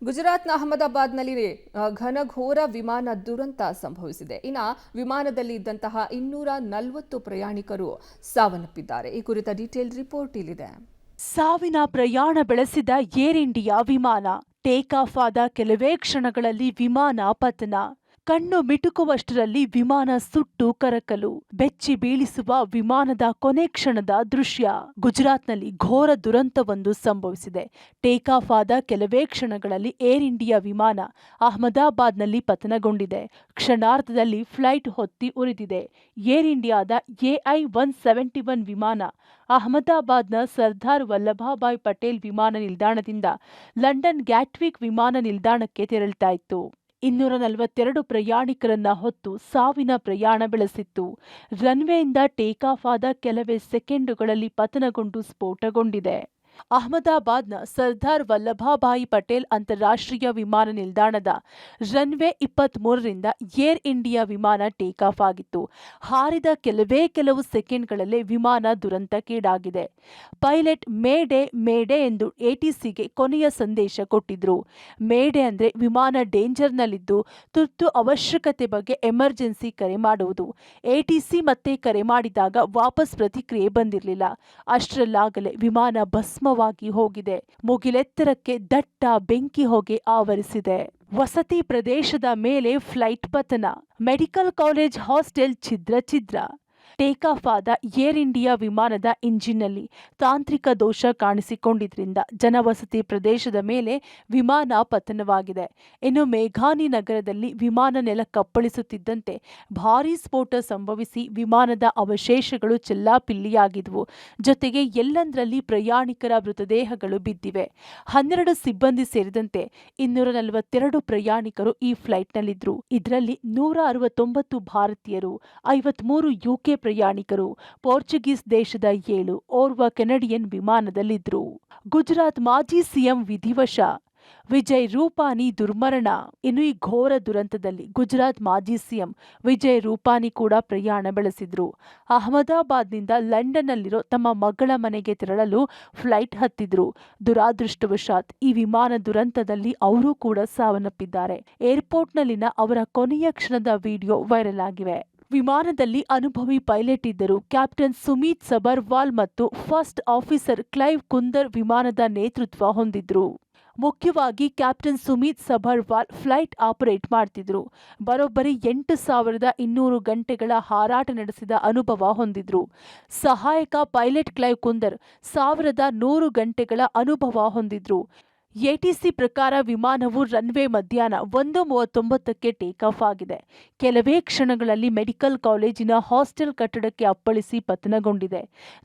ಗುಜರಾತ್ನ ಅಹಮದಾಬಾದ್ನಲ್ಲಿ ಘನಘೋರ ವಿಮಾನ ದುರಂತ ಸಂಭವಿಸಿದೆ. ಇನ್ನು ವಿಮಾನದಲ್ಲಿ ಇದ್ದಂತಹ 240 ಪ್ರಯಾಣಿಕರು ಸಾವನ್ನಪ್ಪಿದ್ದಾರೆ. ಈ ಕುರಿತ ಡೀಟೇಲ್ ರಿಪೋರ್ಟ್ ಇಲ್ಲಿದೆ. ಸಾವಿನ ಪ್ರಯಾಣ ಬೆಳೆಸಿದ ಏರ್ ಇಂಡಿಯಾ ವಿಮಾನ ಟೇಕ್ ಆಫ್ ಆದ ಕೆಲವೇ ಕ್ಷಣಗಳಲ್ಲಿ ವಿಮಾನ ಪತನ. ಕಣ್ಣು ಮಿಟುಕುವಷ್ಟರಲ್ಲಿ ವಿಮಾನ ಸುಟ್ಟು ಕರಕಲು. ಬೆಚ್ಚಿ ಬೀಳಿಸುವ ವಿಮಾನದ ಕೊನೆ ಕ್ಷಣದ ದೃಶ್ಯ. ಗುಜರಾತ್ನಲ್ಲಿ ಘೋರ ದುರಂತವೊಂದು ಸಂಭವಿಸಿದೆ. ಟೇಕ್ ಆಫ್ ಆದ ಕೆಲವೇ ಕ್ಷಣಗಳಲ್ಲಿ ಏರ್ ಇಂಡಿಯಾ ವಿಮಾನ ಅಹಮದಾಬಾದ್ನಲ್ಲಿ ಪತನಗೊಂಡಿದೆ. ಕ್ಷಣಾರ್ಧದಲ್ಲಿ ಫ್ಲೈಟ್ ಹೊತ್ತಿ ಉರಿದಿದೆ. ಏರ್ ಇಂಡಿಯಾದ AI-171 ವಿಮಾನ ಅಹಮದಾಬಾದ್ನ ಸರ್ದಾರ್ ವಲ್ಲಭಭಾಯ್ ಪಟೇಲ್ ವಿಮಾನ ನಿಲ್ದಾಣದಿಂದ ಲಂಡನ್ ಗ್ಯಾಟ್ವಿಕ್ ವಿಮಾನ ನಿಲ್ದಾಣಕ್ಕೆ ತೆರಳುತ್ತಾ ಇತ್ತು. 242 ಪ್ರಯಾಣಿಕರನ್ನ ಹೊತ್ತು ಸಾವಿನ ಪ್ರಯಾಣ ಬೆಳೆಸಿತ್ತು. ರನ್ವೇಯಿಂದ ಟೇಕ್ ಆಫ್ ಆದ ಕೆಲವೇ ಸೆಕೆಂಡುಗಳಲ್ಲಿ ಪತನಗೊಂಡು ಸ್ಫೋಟಗೊಂಡಿದೆ. ಅಹಮದಾಬಾದ್ನ ಸರ್ದಾರ್ ವಲ್ಲಭಭಾಯಿ ಪಟೇಲ್ ಅಂತಾರಾಷ್ಟ್ರೀಯ ವಿಮಾನ ನಿಲ್ದಾಣದ ರನ್ವೇ 23ರಿಂದ ಏರ್ ಇಂಡಿಯಾ ವಿಮಾನ ಟೇಕ್ ಆಫ್ ಆಗಿತ್ತು. ಹಾರಿದ ಕೆಲವು ಸೆಕೆಂಡ್ಗಳಲ್ಲೇ ವಿಮಾನ ದುರಂತಕ್ಕೀಡಾಗಿದೆ. ಪೈಲಟ್ ಮೇಡೇ ಮೇಡೇ ಎಂದು ATCಗೆ ಕೊನೆಯ ಸಂದೇಶ ಕೊಟ್ಟಿದ್ರು. ಮೇಡೇ ಅಂದ್ರೆ ವಿಮಾನ ಡೇಂಜರ್ನಲ್ಲಿದ್ದು ತುರ್ತು ಅವಶ್ಯಕತೆ ಬಗ್ಗೆ ಎಮರ್ಜೆನ್ಸಿ ಕರೆ ಮಾಡುವುದು. ATC ಮತ್ತೆ ಕರೆ ಮಾಡಿದಾಗ ವಾಪಸ್ ಪ್ರತಿಕ್ರಿಯೆ ಬಂದಿರಲಿಲ್ಲ. ಅಷ್ಟರಲ್ಲಾಗಲೇ ವಿಮಾನ ಭಸ್ಮವಾಗಿ ಹೋಗಿದೆ. ಮುಗಿಲೆತ್ತರಕ್ಕೆ ದಟ್ಟ ಬೆಂಕಿ ಹೊಗೆ ಆವರಿಸಿದೆ. ವಸತಿ ಪ್ರದೇಶದ ಮೇಲೆ ಫ್ಲೈಟ್ ಪತನ. ಮೆಡಿಕಲ್ ಕಾಲೇಜ್ ಹಾಸ್ಟೆಲ್ ಛಿದ್ರ. ಟೇಕ್ ಆಫ್ ಆದ ಏರ್ ಇಂಡಿಯಾ ವಿಮಾನದ ಇಂಜಿನ್ನಲ್ಲಿ ತಾಂತ್ರಿಕ ದೋಷ ಕಾಣಿಸಿಕೊಂಡಿದ್ರಿಂದ ಜನವಸತಿ ಪ್ರದೇಶದ ಮೇಲೆ ವಿಮಾನ ಪತನವಾಗಿದೆ. ಇನ್ನು ಮೇಘಾನಿ ನಗರದಲ್ಲಿ ವಿಮಾನ ನೆಲಕ್ಕಪ್ಪಳಿಸುತ್ತಿದ್ದಂತೆ ಭಾರೀ ಸ್ಫೋಟ ಸಂಭವಿಸಿ ವಿಮಾನದ ಅವಶೇಷಗಳು ಚೆಲ್ಲಾಪಿಲ್ಲಿಯಾಗಿದ್ವು. ಜೊತೆಗೆ ಎಲ್ಲಂದರಲ್ಲಿ ಪ್ರಯಾಣಿಕರ ಮೃತದೇಹಗಳು ಬಿದ್ದಿವೆ. 12 ಸಿಬ್ಬಂದಿ ಸೇರಿದಂತೆ 242 ಪ್ರಯಾಣಿಕರು ಈ ಫ್ಲೈಟ್ನಲ್ಲಿದ್ದರು. ಇದರಲ್ಲಿ 169 ಭಾರತೀಯರು, 53 UK ಪ್ರಯಾಣಿಕರು, ಪೋರ್ಚುಗೀಸ್ ದೇಶದ 7, ಓರ್ವ ಕೆನಡಿಯನ್ ವಿಮಾನದಲ್ಲಿದ್ದರು. ಗುಜರಾತ್ ಮಾಜಿ ಸಿಎಂ ವಿಧಿವಶ. ವಿಜಯ್ ರೂಪಾನಿ ದುರ್ಮರಣ. ಇನ್ನು ಈ ಘೋರ ದುರಂತದಲ್ಲಿ ಗುಜರಾತ್ ಮಾಜಿ ಸಿಎಂ ವಿಜಯ್ ರೂಪಾನಿ ಕೂಡ ಪ್ರಯಾಣ ಬೆಳೆಸಿದ್ರು. ಅಹಮದಾಬಾದ್ನಿಂದ ಲಂಡನ್ನಲ್ಲಿರೋ ತಮ್ಮ ಮಗಳ ಮನೆಗೆ ತೆರಳಲು ಫ್ಲೈಟ್ ಹತ್ತಿದ್ರು. ದುರಾದೃಷ್ಟವಶಾತ್ ಈ ವಿಮಾನ ದುರಂತದಲ್ಲಿ ಅವರೂ ಕೂಡ ಸಾವನ್ನಪ್ಪಿದ್ದಾರೆ. ಏರ್ಪೋರ್ಟ್ನಲ್ಲಿನ ಅವರ ಕೊನೆಯ ಕ್ಷಣದ ವಿಡಿಯೋ ವೈರಲ್ ಆಗಿವೆ. ವಿಮಾನದಲ್ಲಿ ಅನುಭವಿ ಪೈಲಟ್ ಇದ್ದರು. ಕ್ಯಾಪ್ಟನ್ ಸುಮೀತ್ ಸಬರ್ವಾಲ್ ಮತ್ತು ಫಸ್ಟ್ ಆಫೀಸರ್ ಕ್ಲೈವ್ ಕುಂದರ್ ವಿಮಾನದ ನೇತೃತ್ವ ಹೊಂದಿದ್ರು. ಮುಖ್ಯವಾಗಿ captain Sumeet Sabharwal flight operate ಮಾಡ್ತಿದ್ರು. ಬರೋಬ್ಬರಿ 8200 ಗಂಟೆಗಳ ಹಾರಾಟ ನಡೆಸಿದ ಅನುಭವ ಹೊಂದಿದ್ರು. ಸಹಾಯಕ ಪೈಲಟ್ ಕ್ಲೈವ್ ಕುಂದರ್ 1100 ಗಂಟೆಗಳ ಅನುಭವ ಹೊಂದಿದ್ರು. ATC ಪ್ರಕಾರ ವಿಮಾನವು ರನ್ವೇ ಮಧ್ಯಾಹ್ನ 1:39ಕ್ಕೆ ಟೇಕ್ ಆಫ್ ಆಗಿದೆ. ಕೆಲವೇ ಕ್ಷಣಗಳಲ್ಲಿ ಮೆಡಿಕಲ್ ಕಾಲೇಜಿನ ಹಾಸ್ಟೆಲ್ ಕಟ್ಟಡಕ್ಕೆ ಅಪ್ಪಳಿಸಿ ಪತನಗೊಂಡಿದೆ.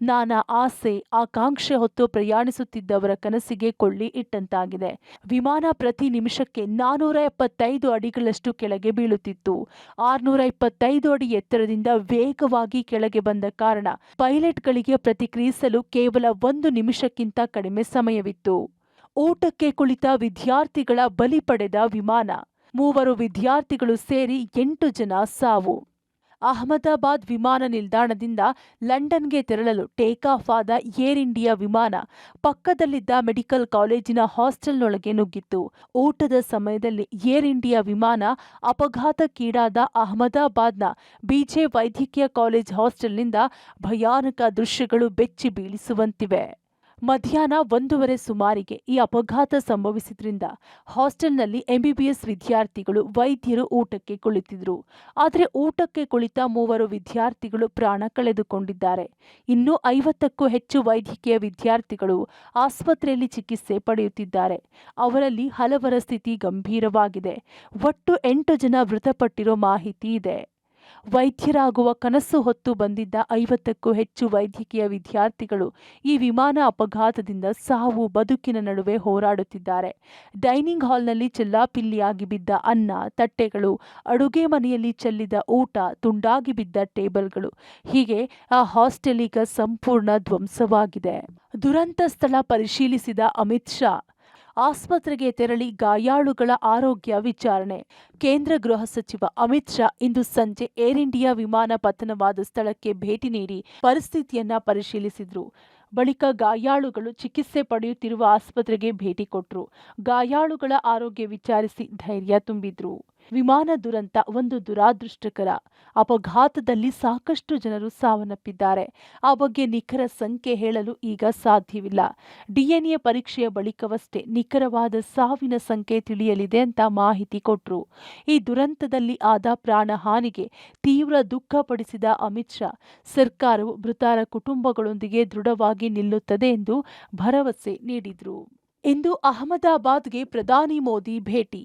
ನಾನಾ ಆಸೆ ಆಕಾಂಕ್ಷೆ ಹೊತ್ತು ಪ್ರಯಾಣಿಸುತ್ತಿದ್ದವರ ಕನಸಿಗೆ ಕೊಳ್ಳಿ ಇಟ್ಟಂತಾಗಿದೆ. ವಿಮಾನ ಪ್ರತಿ ನಿಮಿಷಕ್ಕೆ 475 ಅಡಿಗಳಷ್ಟು ಕೆಳಗೆ ಬೀಳುತ್ತಿತ್ತು. 625 ಅಡಿ ಎತ್ತರದಿಂದ ವೇಗವಾಗಿ ಕೆಳಗೆ ಬಂದ ಕಾರಣ ಪೈಲಟ್ಗಳಿಗೆ ಪ್ರತಿಕ್ರಿಯಿಸಲು ಕೇವಲ 1 ನಿಮಿಷಕ್ಕಿಂತ ಕಡಿಮೆ ಸಮಯವಿತ್ತು. ಊಟಕ್ಕೆ ಕುಳಿತ ವಿದ್ಯಾರ್ಥಿಗಳ ಬಲಿ ಪಡೆದ ವಿಮಾನ. 3 ವಿದ್ಯಾರ್ಥಿಗಳು ಸೇರಿ 8 ಜನ ಸಾವು. ಅಹಮದಾಬಾದ್ ವಿಮಾನ ನಿಲ್ದಾಣದಿಂದ ಲಂಡನ್ಗೆ ತೆರಳಲು ಟೇಕ್ ಆಫ್ ಆದ ಏರ್ ಇಂಡಿಯಾ ವಿಮಾನ ಪಕ್ಕದಲ್ಲಿದ್ದ ಮೆಡಿಕಲ್ ಕಾಲೇಜಿನ ಹಾಸ್ಟೆಲ್ನೊಳಗೆ ನುಗ್ಗಿತ್ತು. ಊಟದ ಸಮಯದಲ್ಲಿ ಏರ್ ಇಂಡಿಯಾ ವಿಮಾನ ಅಪಘಾತಕ್ಕೀಡಾದ ಅಹಮದಾಬಾದ್ನ BJ ವೈದ್ಯಕೀಯ ಕಾಲೇಜ್ ಹಾಸ್ಟೆಲ್ನಿಂದ ಭಯಾನಕ ದೃಶ್ಯಗಳು ಬೆಚ್ಚಿ ಬೀಳಿಸುವಂತಿವೆ. ಮಧ್ಯಾಹ್ನ 1:30 ಸುಮಾರಿಗೆ ಈ ಅಪಘಾತ ಸಂಭವಿಸಿದ್ರಿಂದ ಹಾಸ್ಟೆಲ್ನಲ್ಲಿ MBBS ವಿದ್ಯಾರ್ಥಿಗಳು ವೈದ್ಯರು ಊಟಕ್ಕೆ ಕುಳಿತಿದ್ರು. ಆದರೆ ಊಟಕ್ಕೆ ಕುಳಿತ 3 ವಿದ್ಯಾರ್ಥಿಗಳು ಪ್ರಾಣ ಕಳೆದುಕೊಂಡಿದ್ದಾರೆ. ಇನ್ನೂ 50ಕ್ಕೂ ಹೆಚ್ಚು ವೈದ್ಯಕೀಯ ವಿದ್ಯಾರ್ಥಿಗಳು ಆಸ್ಪತ್ರೆಯಲ್ಲಿ ಚಿಕಿತ್ಸೆ ಪಡೆಯುತ್ತಿದ್ದಾರೆ. ಅವರಲ್ಲಿ ಹಲವರ ಸ್ಥಿತಿ ಗಂಭೀರವಾಗಿದೆ. ಒಟ್ಟು 8 ಜನ ಮೃತಪಟ್ಟಿರೋ ಮಾಹಿತಿ ಇದೆ. ವೈದ್ಯರಾಗುವ ಕನಸು ಹೊತ್ತು ಬಂದಿದ್ದ 50ಕ್ಕೂ ಹೆಚ್ಚು ವೈದ್ಯಕೀಯ ವಿದ್ಯಾರ್ಥಿಗಳು ಈ ವಿಮಾನ ಅಪಘಾತದಿಂದ ಸಾವು ಬದುಕಿನ ನಡುವೆ ಹೋರಾಡುತ್ತಿದ್ದಾರೆ. ಡೈನಿಂಗ್ ಹಾಲ್ನಲ್ಲಿ ಚೆಲ್ಲಾಪಿಲ್ಲಿಯಾಗಿ ಬಿದ್ದ ಅನ್ನ, ತಟ್ಟೆಗಳು, ಅಡುಗೆ ಮನೆಯಲ್ಲಿ ಚೆಲ್ಲಿದ ಊಟ, ತುಂಡಾಗಿ ಬಿದ್ದ ಟೇಬಲ್ಗಳು, ಹೀಗೆ ಆ ಹಾಸ್ಟೆಲ್ ಈಗ ಸಂಪೂರ್ಣ ಧ್ವಂಸವಾಗಿದೆ. ದುರಂತ ಸ್ಥಳ ಪರಿಶೀಲಿಸಿದ ಅಮಿತ್ ಶಾ ಆಸ್ಪತ್ರೆಗೆ ತೆರಳಿ ಗಾಯಾಳುಗಳ ಆರೋಗ್ಯ ವಿಚಾರಣೆ. ಕೇಂದ್ರ ಗೃಹ ಸಚಿವ ಅಮಿತ್ ಶಾ ಇಂದು ಸಂಜೆ ಏರ್ ಇಂಡಿಯಾ ವಿಮಾನ ಪತನವಾದ ಸ್ಥಳಕ್ಕೆ ಭೇಟಿ ನೀಡಿ ಪರಿಸ್ಥಿತಿಯನ್ನ ಪರಿಶೀಲಿಸಿದ್ರು. ಬಳಿಕ ಗಾಯಾಳುಗಳು ಚಿಕಿತ್ಸೆ ಪಡೆಯುತ್ತಿರುವ ಆಸ್ಪತ್ರೆಗೆ ಭೇಟಿ ಕೊಟ್ಟರು. ಗಾಯಾಳುಗಳ ಆರೋಗ್ಯ ವಿಚಾರಿಸಿ ಧೈರ್ಯ ತುಂಬಿದ್ರು. ವಿಮಾನ ದುರಂತ ಒಂದು ದುರಾದೃಷ್ಟಕರ ಅಪಘಾತದಲ್ಲಿ ಸಾಕಷ್ಟು ಜನರು ಸಾವನ್ನಪ್ಪಿದ್ದಾರೆ. ಆ ಬಗ್ಗೆ ನಿಖರ ಸಂಖ್ಯೆ ಹೇಳಲು ಈಗ ಸಾಧ್ಯವಿಲ್ಲ. ಡಿಎನ್ಎ ಪರೀಕ್ಷೆಯ ಬಳಿಕವಷ್ಟೇ ನಿಖರವಾದ ಸಾವಿನ ಸಂಖ್ಯೆ ತಿಳಿಯಲಿದೆ ಅಂತ ಮಾಹಿತಿ ಕೊಟ್ಟರು. ಈ ದುರಂತದಲ್ಲಿ ಆದ ಪ್ರಾಣಹಾನಿಗೆ ತೀವ್ರ ದುಃಖಪಡಿಸಿದ ಅಮಿತ್ ಶಾ, ಸರ್ಕಾರವು ಮೃತರ ಕುಟುಂಬಗಳೊಂದಿಗೆ ದೃಢವಾಗಿ ನಿಲ್ಲುತ್ತದೆ ಎಂದು ಭರವಸೆ ನೀಡಿದರು. ಇಂದು ಅಹಮದಾಬಾದ್ಗೆ ಪ್ರಧಾನಿ ಮೋದಿ ಭೇಟಿ.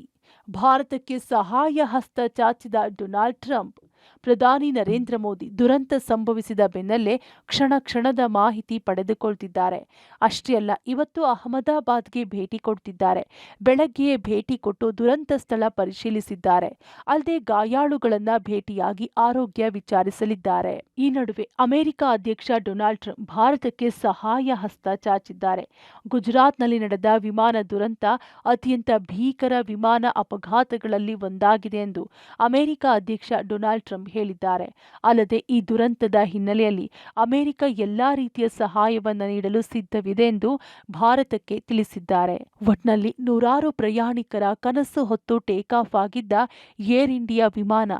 ಭಾರತಕ್ಕೆ ಸಹಾಯ ಹಸ್ತ ಚಾಚಿದ ಡೊನಾಲ್ಡ್ ಟ್ರಂಪ್. ಪ್ರಧಾನಿ ನರೇಂದ್ರ ಮೋದಿ ದುರಂತ ಸಂಭವಿಸಿದ ಬೆನ್ನಲ್ಲೇ ಕ್ಷಣ ಕ್ಷಣದ ಮಾಹಿತಿ ಪಡೆದುಕೊಳ್ತಿದ್ದಾರೆ. ಅಷ್ಟೇ ಅಲ್ಲ, ಇವತ್ತು ಅಹಮದಾಬಾದ್ಗೆ ಭೇಟಿ ಕೊಡ್ತಿದ್ದಾರೆ. ಬೆಳಗ್ಗೆಯೇ ಭೇಟಿ ಕೊಟ್ಟು ದುರಂತ ಸ್ಥಳ ಪರಿಶೀಲಿಸಿದ್ದಾರೆ. ಅಲ್ಲದೆ ಗಾಯಾಳುಗಳನ್ನ ಭೇಟಿಯಾಗಿ ಆರೋಗ್ಯ ವಿಚಾರಿಸಲಿದ್ದಾರೆ. ಈ ನಡುವೆ ಅಮೆರಿಕ ಅಧ್ಯಕ್ಷ ಡೊನಾಲ್ಡ್ ಟ್ರಂಪ್ ಭಾರತಕ್ಕೆ ಸಹಾಯ ಹಸ್ತ ಚಾಚಿದ್ದಾರೆ. ಗುಜರಾತ್ನಲ್ಲಿ ನಡೆದ ವಿಮಾನ ದುರಂತ ಅತ್ಯಂತ ಭೀಕರ ವಿಮಾನ ಅಪಘಾತಗಳಲ್ಲಿ ಒಂದಾಗಿದೆ ಎಂದು ಅಮೆರಿಕ ಅಧ್ಯಕ್ಷ ಡೊನಾಲ್ಡ್ ಟ್ರಂಪ್ ಹೇಳಿದ್ದಾರೆ. ಅಲ್ಲದೆ ಈ ದುರಂತದ ಹಿನ್ನೆಲೆಯಲ್ಲಿ ಅಮೆರಿಕ ಎಲ್ಲಾ ರೀತಿಯ ಸಹಾಯವನ್ನು ನೀಡಲು ಸಿದ್ಧವಿದೆ ಎಂದು ಭಾರತಕ್ಕೆ ತಿಳಿಸಿದ್ದಾರೆ. ಒಟ್ನಲ್ಲಿ ನೂರಾರು ಪ್ರಯಾಣಿಕರ ಕನಸು ಹೊತ್ತು ಟೇಕ್ ಆಫ್ ಆಗಿದ್ದ ಏರ್ ಇಂಡಿಯಾ ವಿಮಾನ